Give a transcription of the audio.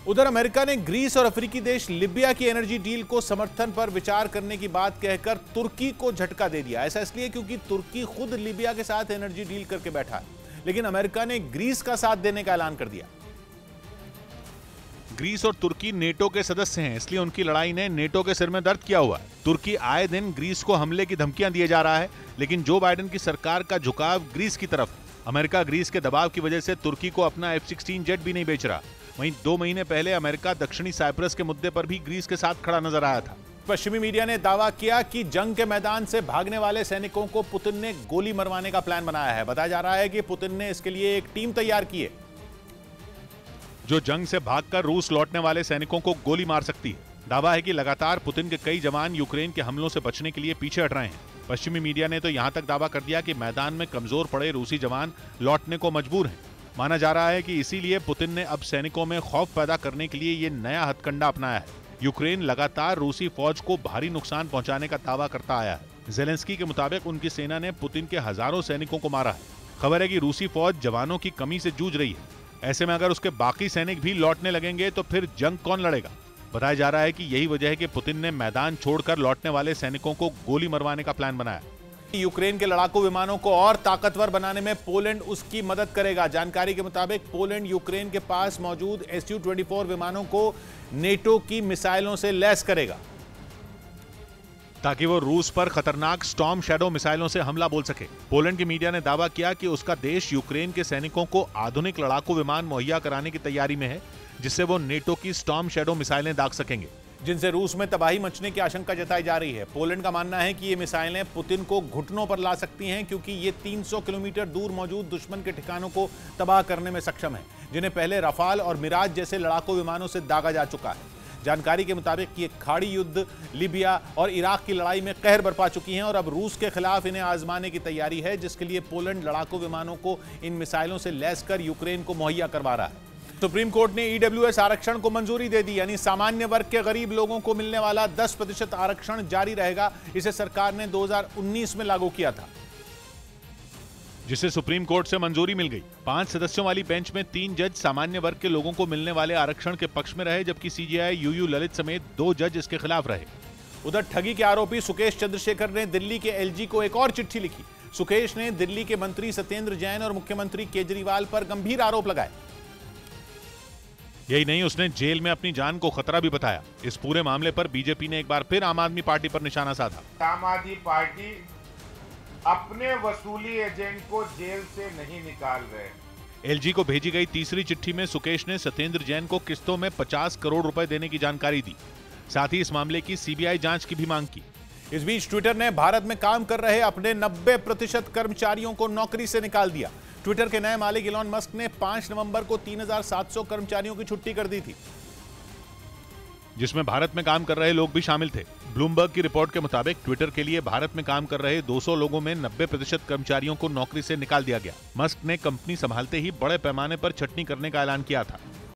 उधर अमेरिका ने ग्रीस और अफ्रीकी देश लिबिया की एनर्जी डील को समर्थन पर विचार करने की बात कहकर तुर्की को झटका दे दिया। ऐसा इसलिए क्योंकि तुर्की खुद लिबिया के साथ एनर्जी डील करके बैठा है, लेकिन अमेरिका ने ग्रीस का साथ देने का ऐलान कर दिया। ग्रीस और तुर्की नेटो के सदस्य हैं, इसलिए उनकी लड़ाई ने नेटो के सिर में दर्द किया हुआ है। तुर्की आए दिन ग्रीस को हमले की धमकियां दिए जा रहा है, लेकिन जो बाइडेन की सरकार का झुकाव ग्रीस की तरफ। अमेरिका ग्रीस के दबाव की वजह से तुर्की को अपना F-16 जेट भी नहीं बेच रहा। वहीं 2 महीने पहले अमेरिका दक्षिणी साइप्रस के मुद्दे पर भी ग्रीस के साथ खड़ा नजर आया था। पश्चिमी मीडिया ने दावा किया कि जंग के मैदान से भागने वाले सैनिकों को पुतिन ने गोली मरवाने का प्लान बनाया है। बताया जा रहा है कि पुतिन ने इसके लिए एक टीम तैयार की है जो जंग से भागकर रूस लौटने वाले सैनिकों को गोली मार सकती है। दावा है कि लगातार पुतिन के कई जवान यूक्रेन के हमलों से बचने के लिए पीछे हट रहे हैं। पश्चिमी मीडिया ने तो यहां तक दावा कर दिया कि मैदान में कमजोर पड़े रूसी जवान लौटने को मजबूर हैं। माना जा रहा है कि इसीलिए पुतिन ने अब सैनिकों में खौफ पैदा करने के लिए ये नया हथकंडा अपनाया है। यूक्रेन लगातार रूसी फौज को भारी नुकसान पहुंचाने का दावा करता आया है। जेलेंस्की के मुताबिक उनकी सेना ने पुतिन के हजारों सैनिकों को मारा है। खबर है कि रूसी फौज जवानों की कमी से जूझ रही है। ऐसे में अगर उसके बाकी सैनिक भी लौटने लगेंगे तो फिर जंग कौन लड़ेगा। बताया जा रहा है कि यही वजह है कि पुतिन ने मैदान छोड़कर लौटने वाले सैनिकों को गोली मरवाने का प्लान बनाया। यूक्रेन के लड़ाकू विमानों को और ताकतवर बनाने में पोलैंड उसकी मदद करेगा। जानकारी के मुताबिक पोलैंड यूक्रेन के पास मौजूद Su-24 विमानों को नेटो की मिसाइलों से लैस करेगा ताकि वो रूस पर खतरनाक स्टॉर्म शैडो मिसाइलों से हमला बोल सके। पोलैंड की मीडिया ने दावा किया कि उसका देश यूक्रेन के सैनिकों को आधुनिक लड़ाकू विमान मुहैया कराने की तैयारी में है, जिससे वो नेटो की स्टॉर्म शैडो मिसाइलें दाग सकेंगे, जिनसे रूस में तबाही मचने की आशंका जताई जा रही है। पोलैंड का मानना है कि ये मिसाइलें पुतिन को घुटनों पर ला सकती हैं, क्योंकि ये 300 किलोमीटर दूर मौजूद दुश्मन के ठिकानों को तबाह करने में सक्षम है, जिन्हें पहले रफाल और मिराज जैसे लड़ाकू विमानों से दागा जा चुका है। जानकारी के मुताबिक ये खाड़ी युद्ध लिबिया और इराक की लड़ाई में कहर बरपा चुकी हैं और अब रूस के खिलाफ इन्हें आजमाने की तैयारी है, जिसके लिए पोलैंड लड़ाकू विमानों को इन मिसाइलों से लैस कर यूक्रेन को मुहैया करवा रहा है। सुप्रीम कोर्ट ने EWS आरक्षण को मंजूरी दे दी, यानी सामान्य वर्ग के गरीब लोगों को मिलने वाला 10% आरक्षण जारी रहेगा। इसे सरकार ने 2019 में लागू किया था, जिसे सुप्रीम कोर्ट से मंजूरी मिल गई। 5 सदस्यों वाली बेंच में 3 जज सामान्य वर्ग के लोगों को मिलने वाले आरक्षण के पक्ष में रहे, जबकि CJI UU ललित समेत 2 जज इसके खिलाफ रहे। उधर ठगी के आरोपी सुकेश चंद्रशेखर ने दिल्ली के LG को एक और चिट्ठी लिखी। सुकेश ने दिल्ली के मंत्री सत्येंद्र जैन और मुख्यमंत्री केजरीवाल पर गंभीर आरोप लगाए। यही नहीं, उसने जेल में अपनी जान को खतरा भी बताया। इस पूरे मामले पर बीजेपी ने एक बार फिर आम आदमी पार्टी पर निशाना साधा। आम आदमी पार्टी अपने वसूली एजेंट को जेल से नहीं निकाल रहे। LG को भेजी गई तीसरी चिट्ठी में सुकेश ने सत्येंद्र जैन को किस्तों में 50 करोड़ रुपए देने की जानकारी दी। साथ ही इस मामले की CBI जांच की भी मांग की। इस बीच ट्विटर ने भारत में काम कर रहे अपने 90% कर्मचारियों को नौकरी से निकाल दिया। ट्विटर के नए मालिक इलॉन मस्क ने 5 नवंबर को 3700 कर्मचारियों की छुट्टी कर दी थी, जिसमें भारत में काम कर रहे लोग भी शामिल थे। ब्लूमबर्ग की रिपोर्ट के मुताबिक ट्विटर के लिए भारत में काम कर रहे 200 लोगों में 90% कर्मचारियों को नौकरी से निकाल दिया गया। मस्क ने कंपनी संभालते ही बड़े पैमाने पर छटनी करने का ऐलान किया था।